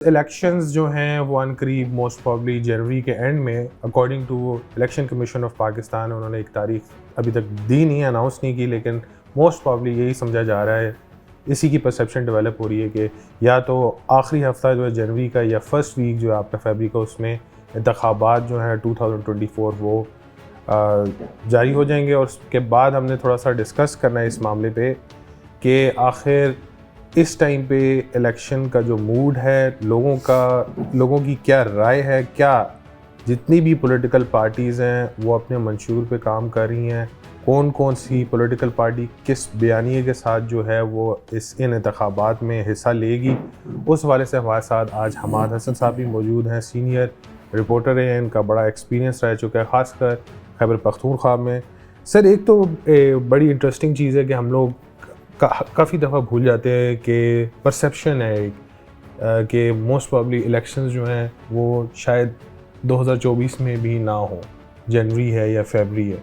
Elections جو ہیں وہ ان قریب موسٹ پرابلی جنوری کے اینڈ میں according to election commission of Pakistan انہوں نے ایک تاریخ ابھی تک دی نہیں ہے، اناؤنس نہیں کی، لیکن موسٹ پرابلی یہی سمجھا جا رہا ہے، اسی کی پرسیپشن ڈیولپ ہو رہی ہے کہ یا تو آخری ہفتہ جو ہے جنوری کا یا فرسٹ ویک جو ہے آپ کا فیبری کا، اس میں انتخابات جو ہیں 2024 وہ جاری ہو جائیں گے. اور اس کے بعد ہم نے تھوڑا سا ڈسکس کرنا ہے اس معاملے پہ کہ آخر اس ٹائم پہ الیکشن کا جو موڈ ہے، لوگوں کی کیا رائے ہے، کیا جتنی بھی پولیٹیکل پارٹیز ہیں وہ اپنے منشور پہ کام کر رہی ہیں، کون سی پولیٹیکل پارٹی کس بیانیے کے ساتھ جو ہے وہ ان انتخابات میں حصہ لے گی. اس حوالے سے ہمارے ساتھ آج حماد حسن صاحب بھی موجود ہیں، سینئر رپورٹر ہیں، ان کا بڑا ایکسپیرینس رہ چکا ہے خاص کر خیبر پختونخوا میں. سر، ایک تو بڑی انٹرسٹنگ چیز ہے کہ ہم لوگ کافی دفعہ بھول جاتے ہیں کہ پرسیپشن ہے ایک کہ موسٹ پرابلی الیکشنز جو ہیں وہ شاید 2024 میں بھی نہ ہوں، جنوری ہے یا فیبری ہے،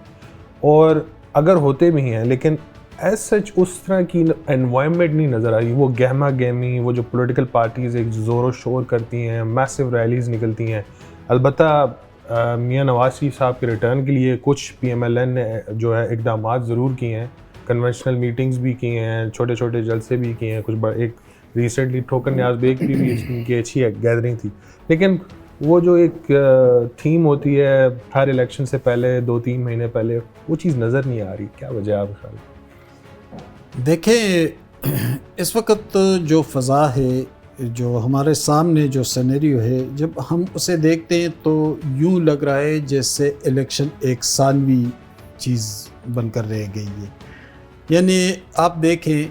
اور اگر ہوتے بھی ہیں لیکن ایز سچ اس طرح کی انوائرمنٹ نہیں نظر آئی. وہ گہما گہمی، وہ جو پولیٹیکل پارٹیز ایک زور و شور کرتی ہیں، میسو ریلیز نکلتی ہیں. البتہ میاں نواز شریف صاحب کے ریٹرن کے لیے کچھ PMLN نے جو ہے اقدامات ضرور کیے ہیں، کنونشنل میٹنگز بھی کیے ہیں، چھوٹے چھوٹے جلسے بھی کیے ہیں، کچھ ایک ریسنٹلی ٹھوکر نیاز بیگ کی بھی ان کی اچھی گیدرنگ تھی. لیکن وہ جو ایک تھیم ہوتی ہے ہر الیکشن سے پہلے 2-3 مہینے پہلے، وہ چیز نظر نہیں آ رہی. کیا وجہ ہے آپ کے خیال؟ دیکھیں، اس وقت جو فضا ہے، جو ہمارے سامنے جو سینیریو ہے، جب ہم اسے دیکھتے ہیں تو یوں لگ رہا ہے جیسے الیکشن ایک ثانوی چیز بن کر رہ گئی ہے. یعنی آپ دیکھیں،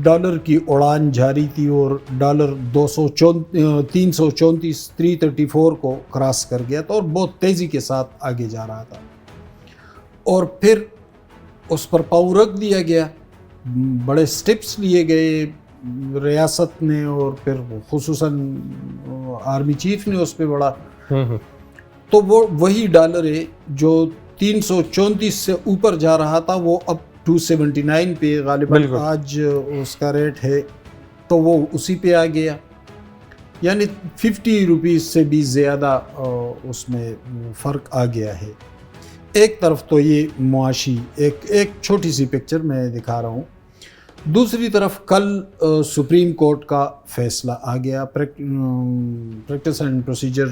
ڈالر کی اڑان جاری تھی اور ڈالر 334 کو کراس کر گیا تھا اور بہت تیزی کے ساتھ آگے جا رہا تھا، اور پھر اس پر پاؤں رکھ دیا گیا، بڑے سٹیپس لیے گئے ریاست نے، اور پھر خصوصاً آرمی چیف نے اس پہ بڑا. تو وہ وہی ڈالر ہے جو 334 سے اوپر جا رہا تھا، وہ اب 279 پہ غالباً آج اس کا ریٹ ہے، تو وہ اسی پہ آ گیا. یعنی 50 روپیز سے بھی زیادہ اس میں فرق آ گیا ہے. ایک طرف تو یہ معاشی ایک چھوٹی سی پکچر میں دکھا رہا ہوں. دوسری طرف کل سپریم کورٹ کا فیصلہ آ گیا پریکٹس اینڈ پروسیجر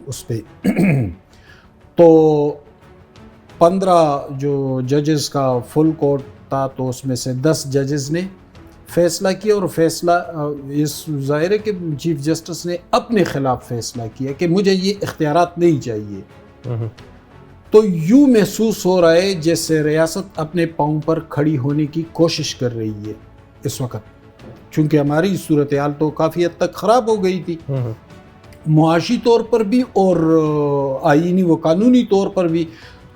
اس پہ. تو 15 جو ججز کا فل کورٹ تھا، تو اس میں سے 10 ججز نے فیصلہ کیا، اور فیصلہ اس ظاہر ہے کہ چیف جسٹس نے اپنے خلاف فیصلہ کیا کہ مجھے یہ اختیارات نہیں چاہیے. تو یوں محسوس ہو رہا ہے جیسے ریاست اپنے پاؤں پر کھڑی ہونے کی کوشش کر رہی ہے اس وقت، چونکہ ہماری صورتحال تو کافی حد تک خراب ہو گئی تھی، معاشی طور پر بھی اور آئینی و قانونی طور پر بھی.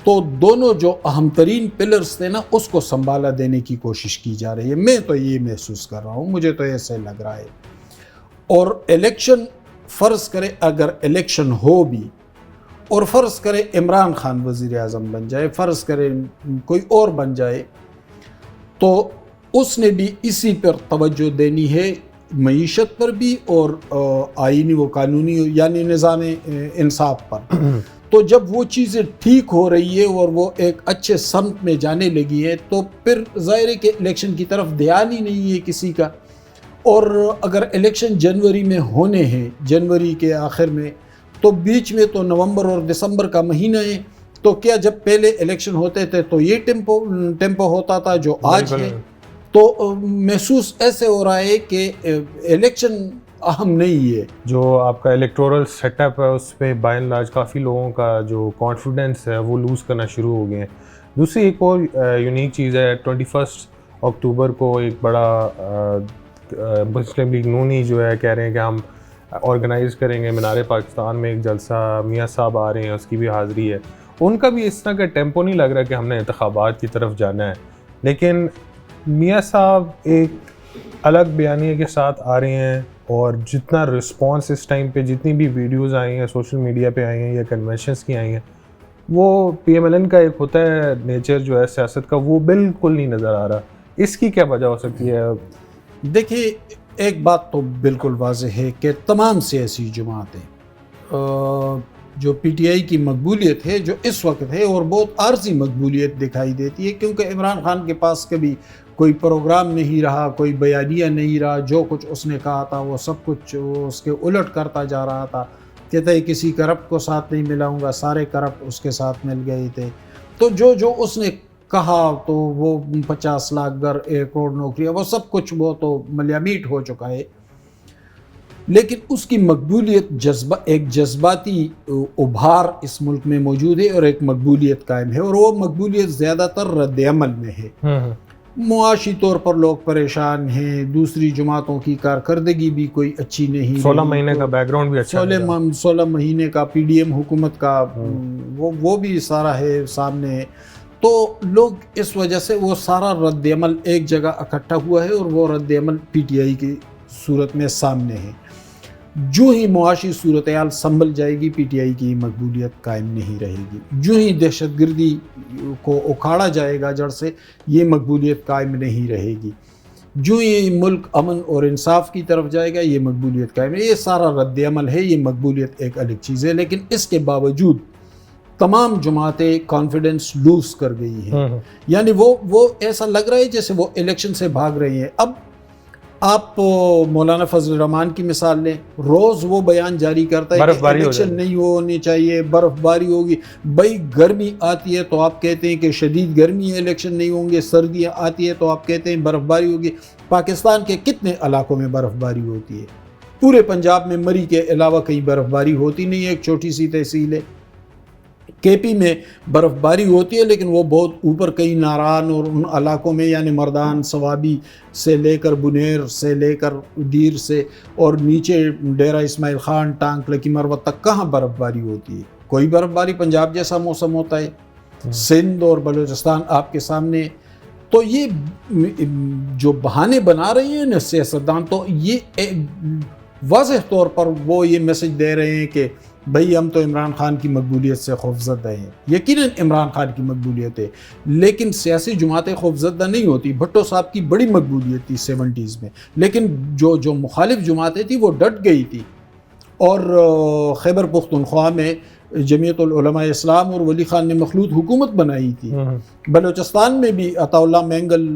تو دونوں جو اہم ترین پلرز تھے نا، اس کو سنبھالا دینے کی کوشش کی جا رہی ہے. میں تو یہ محسوس کر رہا ہوں، مجھے تو ایسے لگ رہا ہے. اور الیکشن، فرض کرے اگر الیکشن ہو بھی، اور فرض کرے عمران خان وزیر اعظم بن جائے، فرض کرے کوئی اور بن جائے، تو اس نے بھی اسی پر توجہ دینی ہے، معیشت پر بھی اور آئینی و قانونی یعنی نظام انصاف پر. تو جب وہ چیزیں ٹھیک ہو رہی ہے اور وہ ایک اچھے سمت میں جانے لگی ہے، تو پھر ظاہر ہے کہ الیکشن کی طرف دھیان ہی نہیں ہے کسی کا. اور اگر الیکشن جنوری میں ہونے ہیں، جنوری کے آخر میں، تو بیچ میں تو نومبر اور دسمبر کا مہینہ ہے. تو کیا جب پہلے الیکشن ہوتے تھے تو یہ ٹیمپو ہوتا تھا جو آج ہے؟ تو محسوس ایسے ہو رہا ہے کہ الیکشن اہم نہیں ہے. جو آپ کا الیکٹورل سیٹ اپ ہے اس پہ بائی اینڈ لارج کافی لوگوں کا جو کانفیڈنس ہے وہ لوز کرنا شروع ہو گئے ہیں. دوسری ایک اور یونیک چیز ہے، 21 اکتوبر کو ایک بڑا مسلم لیگ نونی جو ہے کہہ رہے ہیں کہ ہم آرگنائز کریں گے مینار پاکستان میں ایک جلسہ، میاں صاحب آ رہے ہیں، اس کی بھی حاضری ہے. ان کا بھی اس طرح کا ٹیمپو نہیں لگ رہا کہ ہم نے انتخابات کی طرف جانا ہے، لیکن میاں صاحب ایک الگ بیانیے کے ساتھ آ رہے ہیں. اور جتنا رسپانس اس ٹائم پہ، جتنی بھی ویڈیوز آئی ہیں سوشل میڈیا پہ آئی ہیں یا کنونشنز کی آئی ہیں، وہ PMLN کا ایک ہوتا ہے نیچر جو ہے سیاست کا، وہ بالکل نہیں نظر آ رہا. اس کی کیا وجہ ہو سکتی ہے؟ دیکھیے، ایک بات تو بالکل واضح ہے کہ تمام سیاسی جماعتیں جو پی ٹی آئی کی مقبولیت ہے جو اس وقت ہے اور بہت عارضی مقبولیت دکھائی دیتی ہے، کیونکہ عمران خان کے پاس کبھی کوئی پروگرام نہیں رہا، کوئی بیانیہ نہیں رہا، جو کچھ اس نے کہا تھا وہ سب کچھ اس کے الٹ کرتا جا رہا تھا، کہتا ہے کسی کرپٹ کو ساتھ نہیں ملاؤں گا، سارے کرپٹ اس کے ساتھ مل گئے تھے۔ تو جو اس نے کہا تو وہ 50 لاکھ گھر، 1 کروڑ نوکریاں، وہ سب کچھ وہ تو ملیامیٹ ہو چکا ہے، لیکن اس کی مقبولیت ایک جذباتی ابھار اس ملک میں موجود ہے اور ایک مقبولیت قائم ہے، اور وہ مقبولیت زیادہ تر رد عمل میں ہے۔ معاشی طور پر لوگ پریشان ہیں، دوسری جماعتوں کی کارکردگی بھی کوئی اچھی نہیں، 16 مہینے کا بیک گراؤنڈ بھی اچھا ہے، 16 مہینے کا پی ڈی ایم حکومت کا وہ بھی سارا ہے سامنے، تو لوگ اس وجہ سے وہ سارا رد عمل ایک جگہ اکٹھا ہوا ہے، اور وہ رد عمل پی ٹی آئی کی صورت میں سامنے ہے۔ جو ہی معاشی صورتحال سنبھل جائے گی، پی ٹی آئی کی مقبولیت قائم نہیں رہے گی، جو ہی دہشت گردی کو اکھاڑا جائے گا جڑ سے، یہ مقبولیت قائم نہیں رہے گی، جو ہی ملک امن اور انصاف کی طرف جائے گا، یہ مقبولیت قائم ہے۔ یہ سارا رد عمل ہے، یہ مقبولیت ایک الگ چیز ہے، لیکن اس کے باوجود تمام جماعتیں کانفیڈنس لوز کر گئی ہیں، یعنی وہ ایسا لگ رہا ہے جیسے وہ الیکشن سے بھاگ رہی ہیں۔ اب آپ مولانا فضل الرحمان کی مثال لیں، روز وہ بیان جاری کرتا ہے کہ الیکشن نہیں ہونی چاہیے، برف باری ہوگی۔ بھائی گرمی آتی ہے تو آپ کہتے ہیں کہ شدید گرمی ہے، الیکشن نہیں ہوں گے، سردیاں آتی ہے تو آپ کہتے ہیں برف باری ہوگی۔ پاکستان کے کتنے علاقوں میں برف باری ہوتی ہے؟ پورے پنجاب میں مری کے علاوہ کہیں برف باری ہوتی نہیں ہے، ایک چھوٹی سی تحصیل ہے۔ کے پی میں برف باری ہوتی ہے، لیکن وہ بہت اوپر کئی ناران اور ان علاقوں میں، یعنی مردان سوابی سے لے کر بنیر سے لے کر دیر سے اور نیچے ڈیرہ اسماعیل خان، ٹانک لکی مروت تک کہاں برف باری ہوتی ہے؟ کوئی برف باری، پنجاب جیسا موسم ہوتا ہے، سندھ اور بلوچستان آپ کے سامنے۔ تو یہ جو بہانے بنا رہی ہیں نا سیاستدان، تو یہ واضح طور پر وہ یہ میسج دے رہے ہیں کہ بھئی ہم تو عمران خان کی مقبولیت سے خوفزدہ ہیں۔ یقیناً عمران خان کی مقبولیت ہے، لیکن سیاسی جماعتیں خوفزدہ نہیں ہوتی۔ بھٹو صاحب کی بڑی مقبولیت تھی 70s میں، لیکن جو مخالف جماعتیں تھیں وہ ڈٹ گئی تھی، اور خیبر پختونخوا میں جمعیت العلماء اسلام اور ولی خان نے مخلوط حکومت بنائی تھی۔ بلوچستان میں بھی عطا اللہ مینگل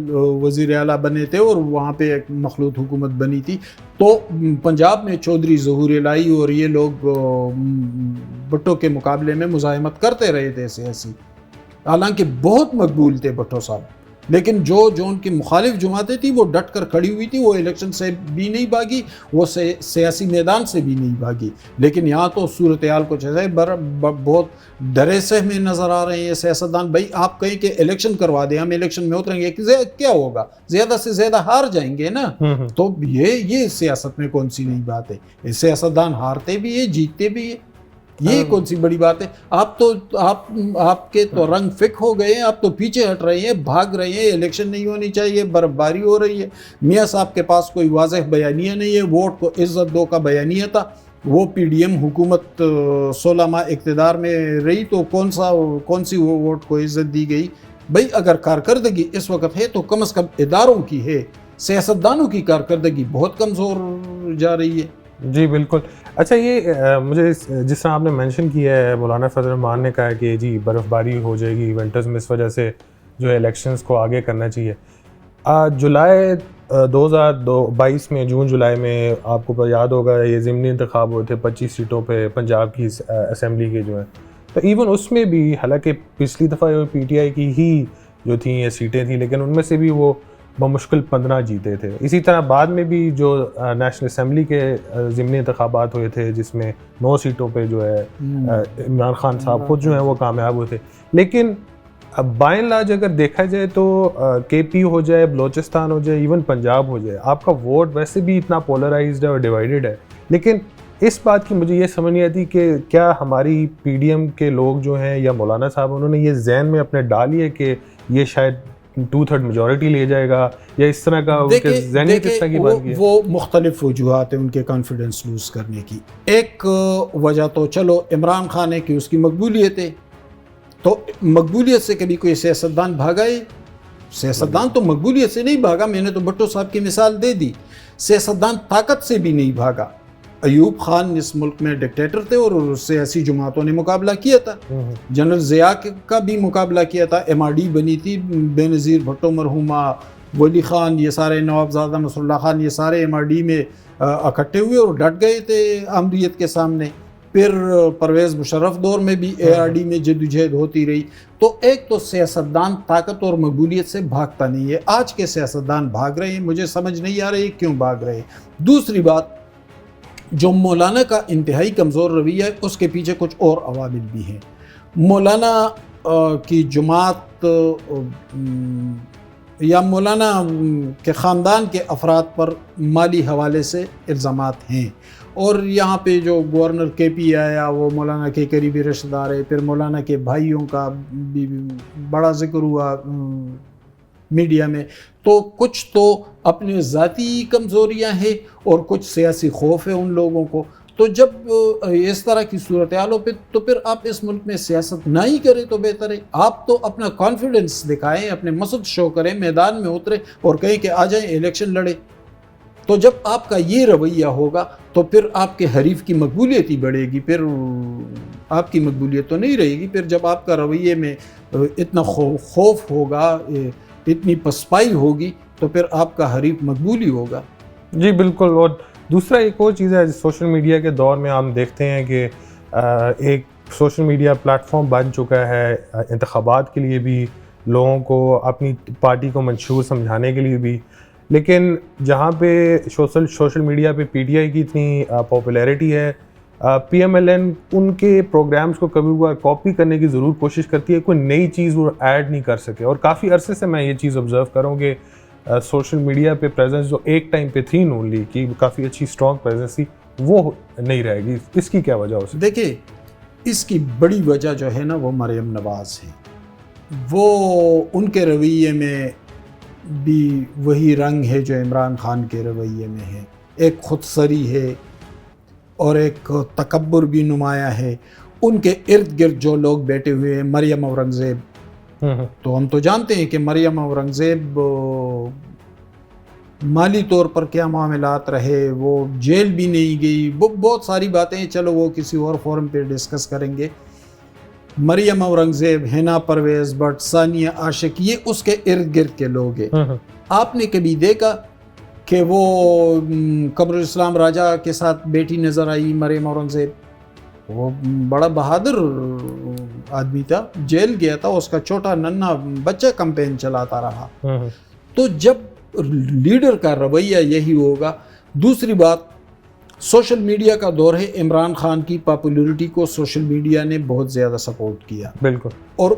وزیر اعلیٰ بنے تھے اور وہاں پہ ایک مخلوط حکومت بنی تھی۔ تو پنجاب میں چودھری ظہور الہی اور یہ لوگ بھٹو کے مقابلے میں مزاحمت کرتے رہے تھے سیاسی، حالانکہ بہت مقبول تھے بھٹو صاحب، لیکن جو ان کی مخالف جماعتیں تھیں وہ ڈٹ کر کھڑی ہوئی تھی، وہ الیکشن سے بھی نہیں بھاگی، وہ سیاسی میدان سے بھی نہیں بھاگی۔ لیکن یہاں تو صورتحال کچھ ایسا ہے، بہت ڈرے سہمے نظر آ رہے ہیں سیاستدان۔ بھائی آپ کہیں کہ الیکشن کروا دیں، ہم الیکشن میں اتریں گے، کیا ہوگا؟ زیادہ سے زیادہ ہار جائیں گے نا۔ تو یہ سیاست میں کون سی نئی بات ہے؟ سیاستدان ہارتے بھی ہیں، جیتتے بھی ہیں، یہ کون سی بڑی بات ہے؟ آپ کے تو رنگ فک ہو گئے ہیں، آپ تو پیچھے ہٹ رہے ہیں، بھاگ رہے ہیں، الیکشن نہیں ہونی چاہیے، برف باری ہو رہی ہے۔ میاں صاحب کے پاس کوئی واضح بیانیہ نہیں ہے، ووٹ کو عزت دو کا بیانیہ تھا، وہ پی ڈی ایم حکومت 16 ماہ اقتدار میں رہی تو کون سی وہ ووٹ کو عزت دی گئی؟ بھائی اگر کارکردگی اس وقت ہے تو کم از کم اداروں کی ہے، سیاستدانوں کی کارکردگی بہت کمزور جا رہی ہے۔ جی بالکل۔ اچھا، یہ مجھے جس طرح آپ نے مینشن کیا ہے، مولانا فضل الرحمان نے کہا کہ جی برف باری ہو جائے گی ونٹرز میں، اس وجہ سے جو ہے الیکشنز کو آگے کرنا چاہیے۔ جولائی 2022 میں، جون جولائی میں آپ کو یاد ہوگا یہ ضمنی انتخاب ہوئے تھے 25 سیٹوں پہ پنجاب کی اسمبلی کے جو ہیں، تو ایون اس میں بھی حالانکہ پچھلی دفعہ پی ٹی آئی کی ہی جو تھیں یہ سیٹیں تھیں، لیکن ان میں سے بھی وہ بمشکل 15 جیتے تھے۔ اسی طرح بعد میں بھی جو نیشنل اسمبلی کے ضمنی انتخابات ہوئے تھے جس میں 9 سیٹوں پہ جو ہے عمران خان صاحب خود جو ہیں وہ کامیاب ہوئے تھے، لیکن بائی اینڈ لارج اگر دیکھا جائے تو کے پی ہو جائے، بلوچستان ہو جائے، ایون پنجاب ہو جائے، آپ کا ووٹ ویسے بھی اتنا پولرائزڈ ہے اور ڈیوائیڈڈ ہے، لیکن اس بات کی مجھے یہ سمجھ نہیں آتی کہ کیا ہماری پی ڈی ایم کے لوگ جو ہیں یا مولانا صاحب انہوں نے یہ ذہن میں اپنے ڈالی ہے کہ یہ شاید 2/3 میجورٹی لے جائے گا، یا اس طرح کا ذہنیت اس طرح کی بات کی ہے؟ وہ مختلف وجوہات ہیں ان کے کانفیڈنس لوز کرنے کی۔ ایک وجہ تو چلو عمران خان ہے کہ اس کی مقبولیت ہے، تو مقبولیت سے کبھی کوئی سیاستدان بھاگا ہے؟ سیاستدان تو مقبولیت سے نہیں بھاگا, میں نے تو بھٹو صاحب کی مثال دے دی. سیاستدان طاقت سے بھی نہیں بھاگا. ایوب خان اس ملک میں ڈکٹیٹر تھے اور سیاسی جماعتوں نے مقابلہ کیا تھا. جنرل ضیاء کا بھی مقابلہ کیا تھا, ایم آر ڈی بنی تھی, بے نظیر بھٹو مرحومہ, ولی خان, یہ سارے نوابزادہ نصر اللہ خان, یہ سارے ایم آر ڈی میں اکٹھے ہوئے اور ڈٹ گئے تھے آمریت کے سامنے. پھر پرویز مشرف دور میں بھی اے آر ڈی میں جدوجہد ہوتی رہی. تو ایک تو سیاستدان طاقت اور مقبولیت سے بھاگتا نہیں ہے. آج کے سیاستدان بھاگ رہے ہیں, مجھے سمجھ نہیں آ رہی کیوں بھاگ رہے ہیں. دوسری بات, جو مولانا کا انتہائی کمزور رویہ ہے اس کے پیچھے کچھ اور عوامل بھی ہیں. مولانا کی جماعت یا مولانا کے خاندان کے افراد پر مالی حوالے سے الزامات ہیں, اور یہاں پہ جو گورنر کے پی آیا وہ مولانا کے قریبی رشتہ دار ہے. پھر مولانا کے بھائیوں کا بھی بڑا ذکر ہوا میڈیا میں. تو کچھ تو اپنے ذاتی کمزوریاں ہیں اور کچھ سیاسی خوف ہے ان لوگوں کو. تو جب اس طرح کی صورتحال ہو تو پھر آپ اس ملک میں سیاست نہ ہی کریں تو بہتر ہے. آپ تو اپنا کانفیڈنس دکھائیں, اپنے مسل شو کریں, میدان میں اتریں اور کہیں کہ آ جائیں الیکشن لڑیں. تو جب آپ کا یہ رویہ ہوگا تو پھر آپ کے حریف کی مقبولیت ہی بڑھے گی, پھر آپ کی مقبولیت تو نہیں رہے گی. پھر جب آپ کا رویے میں اتنا خوف ہوگا, اتنی پسپائی ہوگی, تو پھر آپ کا حریف مقبول ہی ہوگا. جی بالکل. اور دوسرا ایک اور چیز ہے, سوشل میڈیا کے دور میں ہم دیکھتے ہیں کہ ایک سوشل میڈیا پلیٹ فارم بن چکا ہے انتخابات کے لیے بھی, لوگوں کو اپنی پارٹی کو منشور سمجھانے کے لیے بھی. لیکن جہاں پہ سوشل میڈیا پہ پی ٹی آئی کی اتنی پاپولیرٹی ہے, پی ایم ایل این ان کے پروگرامز کو کبھی کبھار کاپی کرنے کی ضرور کوشش کرتی ہے, کوئی نئی چیز وہ ایڈ نہیں کر سکے. اور کافی عرصے سے میں یہ چیز آبزرو کروں کہ سوشل میڈیا پہ پریزنس جو ایک ٹائم پہ تھی نون لیگ کی, کافی اچھی اسٹرانگ پریزنس تھی, وہ نہیں رہے گی. اس کی کیا وجہ ہو سکتی؟ دیکھیں, اس کی بڑی وجہ جو ہے نا وہ مریم نواز ہے. وہ ان کے رویے میں بھی وہی رنگ ہے جو عمران خان کے رویے میں ہے. ایک خودسری ہے اور ایک تکبر بھی نمایاں ہے. ان کے ارد گرد جو لوگ بیٹھے ہوئے ہیں, مریم اورنگزیب, تو ہم تو جانتے ہیں کہ مریم اورنگزیب مالی طور پر کیا معاملات رہے, وہ جیل بھی نہیں گئی, بہت ساری باتیں, چلو وہ کسی اور فورم پہ ڈسکس کریں گے. مریم اورنگزیب, حنا پرویز بٹ, ثانیہ عاشق, یہ اس کے ارد گرد کے لوگ ہیں. آپ نے کبھی دیکھا کہ وہ قمر الاسلام راجہ کے ساتھ بیٹھی نظر آئی مریم اورنگزیب؟ وہ بڑا بہادر آدمی تھا, جیل گیا تھا, اس کا چھوٹا ننھا بچہ کمپین چلاتا رہا. تو جب لیڈر کا رویہ یہی ہوگا. دوسری بات, سوشل میڈیا کا دور ہے, عمران خان کی پاپولیرٹی کو سوشل میڈیا نے بہت زیادہ سپورٹ کیا. بالکل. اور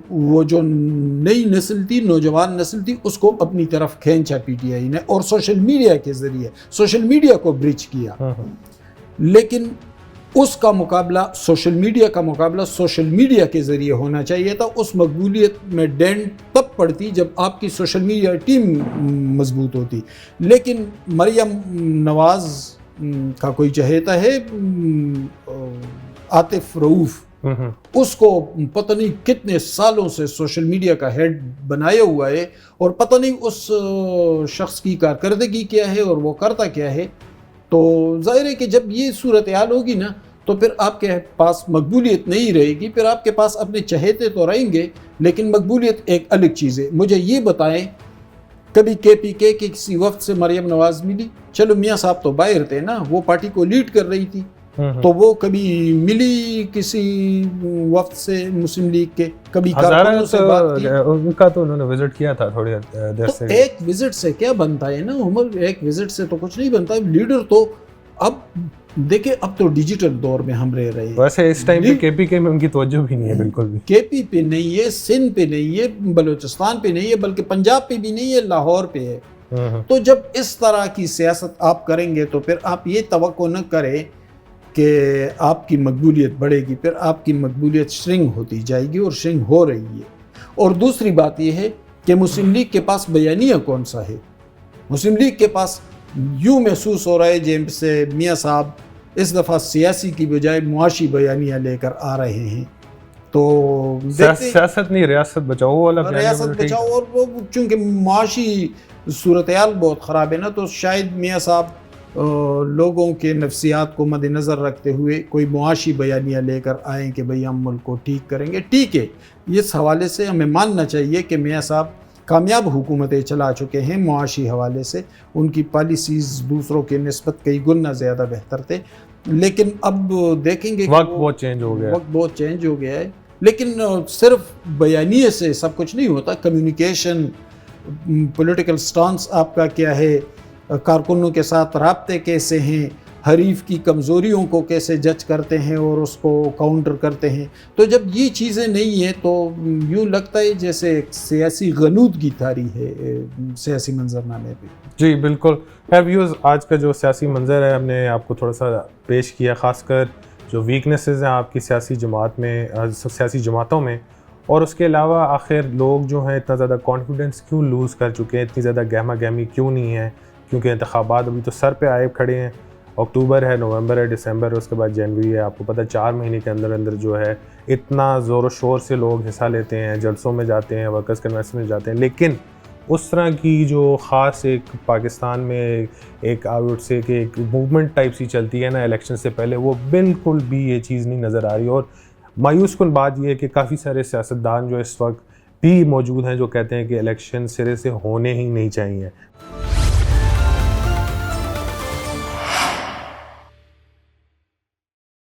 وہ جو نئی نسل تھی, نوجوان نسل تھی, اس کو اپنی طرف کھینچا پی ٹی آئی نے, اور سوشل میڈیا کے ذریعے سوشل میڈیا کو برج کیا. لیکن اس کا مقابلہ, سوشل میڈیا کا مقابلہ سوشل میڈیا کے ذریعے ہونا چاہیے تھا. اس مقبولیت میں ڈینٹ تب پڑتی جب آپ کی سوشل میڈیا ٹیم مضبوط ہوتی. لیکن مریم نواز کا کوئی چہیتا ہے عاطف رؤوف, اس کو پتہ نہیں کتنے سالوں سے سوشل میڈیا کا ہیڈ بنایا ہوا ہے, اور پتہ نہیں اس شخص کی کارکردگی کیا ہے اور وہ کرتا کیا ہے. تو ظاہر ہے کہ جب یہ صورتحال ہوگی نا, تو پھر آپ کے پاس مقبولیت نہیں رہے گی. پھر آپ کے پاس اپنے چہیتے تو رہیں گے, لیکن مقبولیت ایک الگ چیز ہے. مجھے یہ بتائیں, کبھی کے پی کے کسی وفد سے مریم نواز ملی؟ چلو میاں صاحب تو باہر تھے نا, وہ پارٹی کو لیڈ کر رہی تھی, تو وہ کبھی ملی کسی وفد سے مسلم لیگ کے؟ کبھی کارکنوں سے بات کی؟ ان کا تو انہوں نے وزٹ کیا تھا تھوڑی دیر سے. ایک وزٹ سے کیا بنتا ہے نا عمر, ایک وزٹ سے تو کچھ نہیں بنتا. لیڈر تو اب دیکھیں, اب تو ڈیجیٹل دور میں ہم رہ رہے ہیں. ویسے اس ٹائم پہ کے پی کے میں ان کی توجہ بھی نہیں ہے بالکل بھی. کے پی پہ نہیں ہے, سندھ پہ نہیں ہے, بلوچستان پہ نہیں ہے, بلکہ پنجاب پہ بھی نہیں ہے, لاہور پہ ہے. تو جب اس طرح کی سیاست آپ کریں گے تو پھر آپ یہ توقع نہ کریں کہ آپ کی مقبولیت بڑھے گی. پھر آپ کی مقبولیت شرنگ ہوتی جائے گی, اور شرنگ ہو رہی ہے. اور دوسری بات یہ ہے کہ مسلم لیگ کے پاس بیانیہ کون سا ہے؟ مسلم لیگ کے پاس یوں محسوس ہو رہا ہے جیسے میاں صاحب اس دفعہ سیاسی کی بجائے معاشی بیانیہ لے کر آ رہے ہیں. تو سیاست نہیں ریاست بچاؤ والا ریاست بچاؤ، اور وہ چونکہ معاشی صورتحال بہت خراب ہے نا، تو شاید میاں صاحب لوگوں کے نفسیات کو مد نظر رکھتے ہوئے کوئی معاشی بیانیہ لے کر آئیں کہ بھئی ہم ملک کو ٹھیک کریں گے. ٹھیک ہے، اس حوالے سے ہمیں ماننا چاہیے کہ میاں صاحب کامیاب حکومتیں چلا چکے ہیں معاشی حوالے سے، ان کی پالیسیز دوسروں کے نسبت کئی گنا زیادہ بہتر تھے. لیکن اب دیکھیں گے وقت بہت چینج ہو گیا، وقت بہت چینج ہو گیا ہے. لیکن صرف بیانیے سے سب کچھ نہیں ہوتا. کمیونیکیشن، پولیٹیکل سٹانس آپ کا کیا ہے، کارکنوں کے ساتھ رابطے کیسے ہیں، حریف کی کمزوریوں کو کیسے جج کرتے ہیں اور اس کو کاؤنٹر کرتے ہیں. تو جب یہ چیزیں نہیں ہیں تو یوں لگتا ہے جیسے ایک سیاسی غنودگی طاری ہے سیاسی منظرنامے پہ. جی بالکل. ویوز، آج کا جو سیاسی منظر ہے ہم نے آپ کو تھوڑا سا پیش کیا، خاص کر جو ویکنیسز ہیں آپ کی سیاسی جماعت میں، سیاسی جماعتوں میں، اور اس کے علاوہ آخر لوگ جو ہیں اتنا زیادہ کانفیڈنس کیوں لوز کر چکے ہیں، اتنی زیادہ گہما گہمی کیوں نہیں ہے. کیونکہ انتخابات ابھی تو سر پہ آئے کھڑے ہیں. اکتوبر ہے، نومبر ہے، دسمبر ہے، اس کے بعد جنوری ہے. آپ کو پتہ 4 مہینے کے اندر اندر جو ہے اتنا زور و شور سے لوگ حصہ لیتے ہیں، جلسوں میں جاتے ہیں، ورکرز کنونسن میں جاتے ہیں. لیکن اس طرح کی جو خاص ایک پاکستان میں ایک آؤٹ سے کہ ایک موومنٹ ٹائپ سی چلتی ہے نا الیکشن سے پہلے، وہ بالکل بھی یہ چیز نہیں نظر آ رہی. اور مایوس کن بات یہ ہے کہ کافی سارے سیاستدان جو اس وقت بھی موجود ہیں جو کہتے ہیں کہ الیکشن سرے سے ہونے ہی نہیں چاہیے.